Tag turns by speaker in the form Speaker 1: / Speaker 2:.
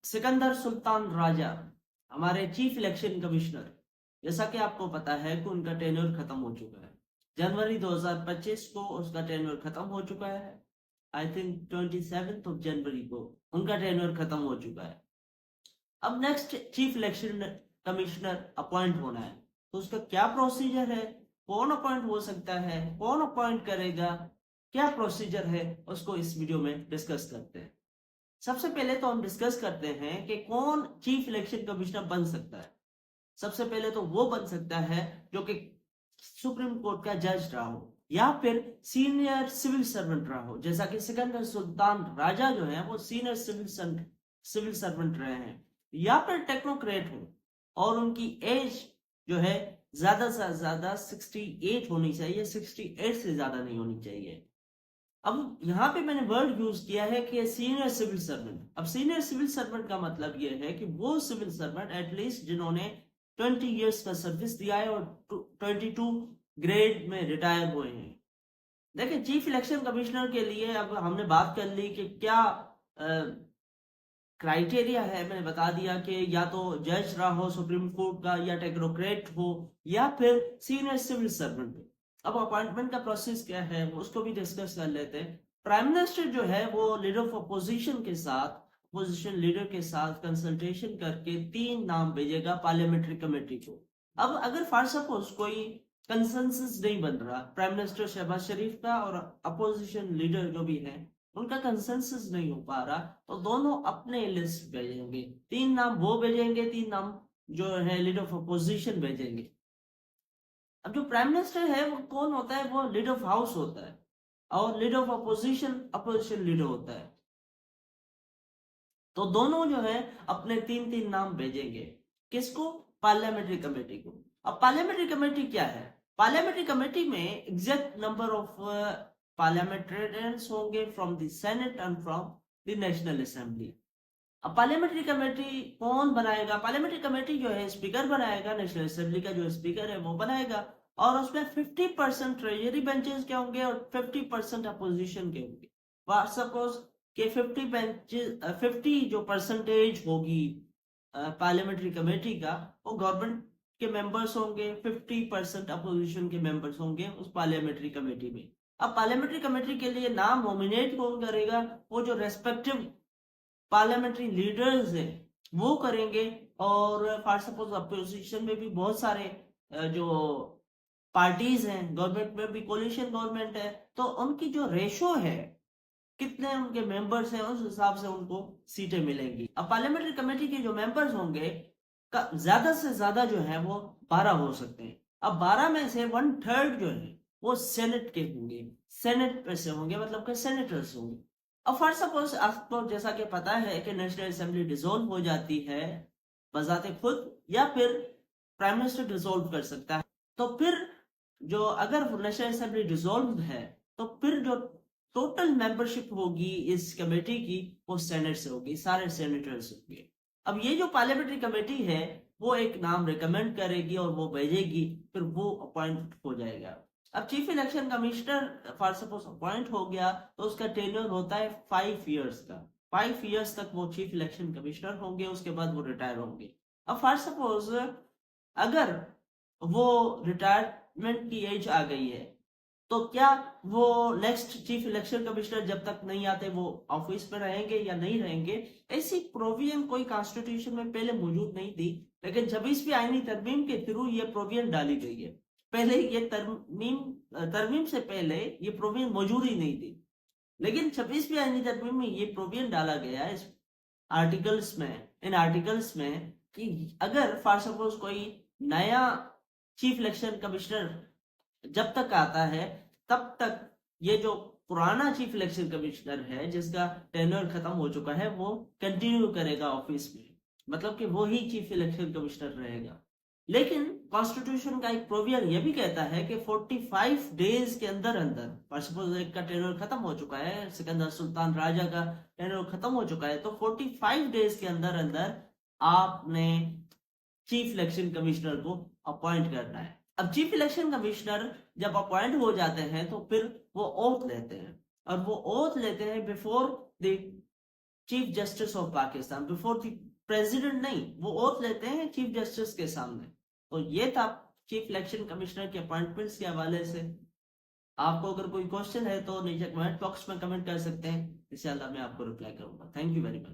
Speaker 1: सिकंदर सुल्तान राजा हमारे chief election commissioner, जैसा कि आपको पता है कि उनका टेन्योर खत्म हो चुका है। जनवरी 2025 को उसका टेन्योर खत्म हो चुका है। आई थिंक 27 जनवरी को उनका टेन्योर खत्म हो चुका है। अब next chief election commissioner appoint होना है, तो उसका क्या प्रोसीजर है, कौन अपॉइंट हो सकता है, कौन अपॉइंट करेगा, क्या प्रोसीजर है, उसको इस वीडियो में डिस्कस करते हैं। सबसे पहले तो हम डिस्कस करते हैं कि कौन चीफ इलेक्शन कमिश्नर बन सकता है। सबसे पहले तो वो बन सकता है जो कि सुप्रीम कोर्ट का जज रहा हो या फिर सीनियर सिविल सर्वेंट रहा हो, जैसा कि सिकंदर सुल्तान राजा जो है वो सीनियर सिविल सर्वेंट रहे हैं, या फिर टेक्नोक्रेट हो और उनकी एज जो है ज्यादा से ज्यादा 68 होनी चाहिए, 68 से ज्यादा नहीं होनी चाहिए। अब यहाँ पे मैंने वर्ड यूज किया है कि सीनियर सिविल सर्वेंट। अब सीनियर सिविल सर्वेंट का मतलब ये है कि वो सिविल सर्वेंट एटलीस्ट जिन्होंने 20 इयर्स का सर्विस दिया है और 22 ग्रेड में रिटायर हुए हैं। देखिए, चीफ इलेक्शन कमिश्नर के लिए अब हमने बात कर ली कि क्या क्राइटेरिया है। मैंने बता दिया कि या तो जज रहा हो सुप्रीम कोर्ट का, या टेक्नोक्रेट हो, या फिर सीनियर सिविल सर्वेंट हो। अब अपॉइंटमेंट का प्रोसेस क्या है उसको भी डिस्कस कर लेते हैं। प्राइम मिनिस्टर जो है वो लीडर ऑफ अपोजिशन के साथ, अपोजिशन लीडर के साथ कंसल्टेशन करके 3 नाम भेजेगा पार्लियामेंट्री कमेटी को। अब अगर फॉर सपोज कोई कंसेंसस नहीं बन रहा, प्राइम मिनिस्टर शहबाज शरीफ का और अपोजिशन लीडर जो भी है उनका कंसेंसस नहीं हो पा रहा, तो दोनों अपने लिस्ट भेजेंगे। 3 नाम वो भेजेंगे, 3 नाम जो है लीडर ऑफ अपोजिशन भेजेंगे। अब जो प्राइम मिनिस्टर है वो कौन होता है, वो लीडर ऑफ हाउस होता है, और leader of opposition opposition leader होता है। तो दोनों जो है अपने 3-3 नाम भेजेंगे। किसको? पार्लियामेंट्री कमेटी को। अब पार्लियामेंट्री कमेटी क्या है? पार्लियामेंट्री कमेटी में एग्जैक्ट नंबर ऑफ पार्लियामेंटेरियंस होंगे from the senate and from the national assembly. अब पार्लियामेंट्री कमेटी कौन बनाएगा? पार्लियामेंट्री कमेटी जो है स्पीकर बनाएगा, नेशनल असेंबली का जो स्पीकर है वो बनाएगा, और उसमें 50% ट्रेजरी बेंचेस के होंगे और 50% अपोजिशन के होंगे। सपोज कि 50 बेंचेस, 50 जो परसेंटेज होगी पार्लियामेंट्री कमेटी का, वो गवर्नमेंट के मेंबर्स होंगे, 50% अपोजिशन के मेंबर्स होंगे उस पार्लियामेंट्री कमेटी में। अब पार्लियामेंट्री कमेटी के लिए नाम नॉमिनेट कौन करेगा? वो जो रेस्पेक्टिव पार्लियामेंट्री लीडर्स है वो करेंगे। और फॉर सपोज अपोजिशन में भी बहुत सारे जो पार्टीज हैं, गवर्नमेंट में भी कोलिशन गवर्नमेंट है, तो उनकी जो रेशो है, कितने उनके मेंबर्स हैं, उस हिसाब से उनको सीटें मिलेंगी। अब पार्लियामेंट्री कमेटी के जो मेंबर्स होंगे का ज्यादा से ज्यादा जो है वो 12 हो सकते हैं। अब 12 में से 1/3 जो है वो सेनेट के होंगे, सेनेट पे से होंगे, मतलब कि सेनेटर्स होंगे। अब फॉर सपोज आपको जैसा कि पता है कि नेशनल असेंबली डिसॉल्व हो जाती है बजाते खुद, या फिर प्राइम मिनिस्टर डिसॉल्व कर सकता है। तो फिर जो अगर नेशनल असेंबली डिसॉल्व है, तो फिर जो टोटल मेंबरशिप होगी इस कमेटी की वो सेनेट से होगी, सारे सेनेटर्स होंगे। अब ये जो पार्लियामेंट्री कमेटी है वो एक नाम रिकमेंड करेगी और वो भेजेगी, फिर वो अपॉइंट हो जाएगा। अब chief election commissioner for suppose appoint हो गया, तो उसका टेन्योर होता है 5 इयर्स का। 5 इयर्स तक वो चीफ इलेक्शन कमिश्नर होंगे, उसके बाद वो रिटायर होंगे। अब फॉर सपोज अगर वो रिटायरमेंट की एज आ गई है, तो क्या वो नेक्स्ट चीफ इलेक्शन कमिश्नर जब तक नहीं आते वो ऑफिस में रहेंगे या नहीं रहेंगे? ऐसी प्रोविजन कोई कॉन्स्टिट्यूशन में पहले मौजूद नहीं थी, लेकिन 26वीं आईनी तरमीम के थ्रू ये प्रोविजन डाली गई है। पहले ये तरमीम से पहले ये प्रोविजन मौजूद ही नहीं थी, लेकिन 26वीं आईनी तरमीम में ये प्रोविजन डाला गया इस आर्टिकल्स में, इन आर्टिकल्स में, कि अगर फॉर सपोज कोई नया चीफ इलेक्शन कमिश्नर जब तक आता है, तब तक ये जो पुराना चीफ इलेक्शन कमिश्नर है जिसका टेन्योर खत्म हो चुका है वो कंटिन्यू करेगा ऑफिस में, मतलब कि वो ही चीफ इलेक्शन कमिश्नर रहेगा। लेकिन कॉन्स्टिट्यूशन का एक प्रोविजन ये भी कहता है कि 45 डेज के अंदर अंदर, सपोज एक का टेन्योर खत्म हो चुका है, सिकंदर सुल्तान राजा का टेन्योर खत्म हो चुका है, तो 45 डेज के अंदर अंदर आपने चीफ इलेक्शन कमिश्नर को अपॉइंट करना है। अब चीफ इलेक्शन कमिश्नर जब अपॉइंट हो जाते हैं तो फिर वो ओथ लेते हैं, और वो ओथ लेते हैं before the chief justice of Pakistan, before the president नहीं, वो ओथ लेते हैं चीफ जस्टिस के सामने। तो ये था चीफ इलेक्शन कमिश्नर के अपॉइंटमेंट्स के हवाले से। आपको अगर कोई क्वेश्चन है तो नीचे कमेंट बॉक्स में कमेंट कर सकते हैं, इंशाल्लाह मैं आपको रिप्लाई करूंगा। Thank you very much.